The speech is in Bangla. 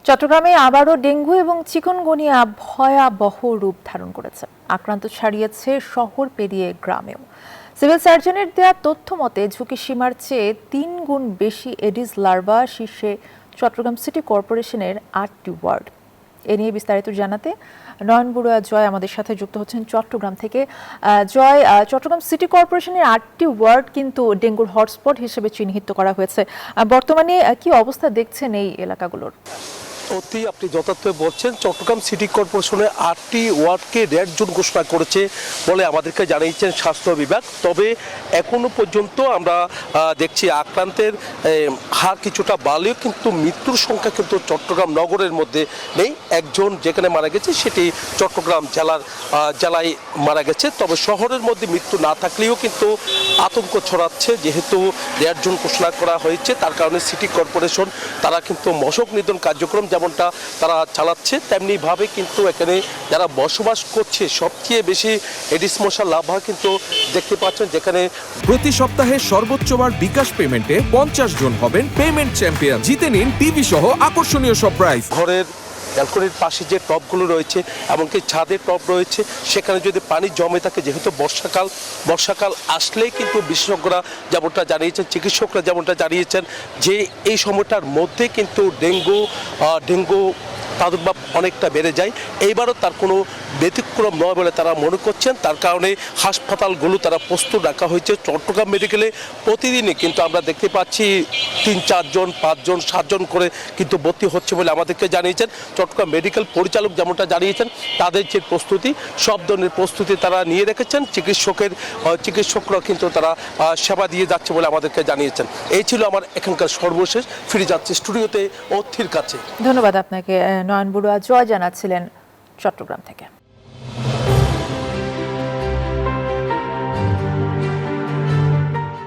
চট্টগ্রামে আবারও ডেঙ্গু এবং চিকুনগুনিয়া ভয়াবহ রূপ ধারণ করেছে। আক্রান্ত ছড়িয়েছে শহর পেরিয়ে গ্রামেও। সিভিল সার্জনের দেয়া তথ্য মতে ঝুঁকি সীমার চেয়ে ৩ গুণ বেশি এডিস লার্ভা শীর্ষে চট্টগ্রাম সিটি কর্পোরেশনের ৮টি ওয়ার্ড। এ নিয়ে বিস্তারিত জানাতে নয়ন বড়ুয়া জয় আমাদের সাথে যুক্ত হচ্ছেন চট্টগ্রাম থেকে। জয়, চট্টগ্রাম সিটি কর্পোরেশনের ৮টি ওয়ার্ড কিন্তু ডেঙ্গুর হটস্পট হিসেবে চিহ্নিত করা হয়েছে। বর্তমানে কি অবস্থা দেখছেন এই এলাকাগুলোর? অতি আপনি যথার্থ বলছেন, চট্টগ্রাম সিটি কর্পোরেশনের 8টি ওয়ার্ডকে রেড জোন ঘোষণা করেছে বলে আমাদেরকে জানিয়েছেন স্বাস্থ্য বিভাগ। তবে এখনো পর্যন্ত আমরা দেখছি আক্রান্তের হার কিছুটা বাড়লেও কিন্তু মৃত্যুর সংখ্যা কিন্তু চট্টগ্রাম নগরের মধ্যে নেই। একজন যেখানে মারা গেছে সেটি চট্টগ্রাম জেলায় মারা গেছে। তবে শহরের মধ্যে মৃত্যু না থাকলেও কিন্তু আতঙ্ক ছড়াচ্ছে, যেহেতু রেড জোন ঘোষণা করা হয়েছে। তার কারণে সিটি কর্পোরেশন তারা কিন্তু মশক নিধন কার্যক্রম যেমনটা তারা চালাচ্ছে, তেমনিভাবে কিন্তু এখানে যারা বসবাস করছে সবচেয়ে বেশি এডিস মশার লাভ হয় কিন্তু দেখতে পাচ্ছেন, যেখানে প্রতি সপ্তাহে সর্বোচ্চবার বিকাশ পেমেন্টে 50 জন হবেন পেমেন্ট চ্যাম্পিয়ন। জিতে নিন টিভি সহ আকর্ষণীয় সব প্রাইজ। ঘরের ব্যালকনির পাশে যে টবগুলো রয়েছে, এমনকি ছাদের টব রয়েছে, সেখানে যদি পানি জমে থাকে, যেহেতু বর্ষাকাল আসলেই কিন্তু বিশেষজ্ঞরা যেমনটা জানিয়েছেন, চিকিৎসকরা যেমনটা জানিয়েছেন যে এই সময়টার মধ্যে কিন্তু ডেঙ্গু প্রাদুর্ভাব অনেকটা বেড়ে যায়। এইবারও তার কোনো ব্যতিক্রম নয় বলে তারা মনে করছেন। তার কারণে হাসপাতালগুলো তারা প্রস্তুত রাখা হয়েছে। চট্টগ্রাম মেডিকেলে প্রতিদিনই কিন্তু আমরা দেখতে পাচ্ছি 3, 4 জন, 5 জন, 7 জন করে কিন্তু ভর্তি হচ্ছে বলে আমাদেরকে জানিয়েছেন চট্টগ্রাম মেডিকেল পরিচালক। যেমনটা জানিয়েছেন, তাদের যে প্রস্তুতি, সব ধরনের প্রস্তুতি তারা নিয়ে রেখেছেন। চিকিৎসকরা কিন্তু তারা সেবা দিয়ে যাচ্ছে বলে আমাদেরকে জানিয়েছেন। এই ছিল আমার এখানকার সর্বশেষ। ফিরে যাচ্ছে স্টুডিওতে অর্থির কাছে। ধন্যবাদ আপনাকে। নয়ন বড়ুয়া জয় জানাচ্ছিলেন চট্টগ্রাম থেকে।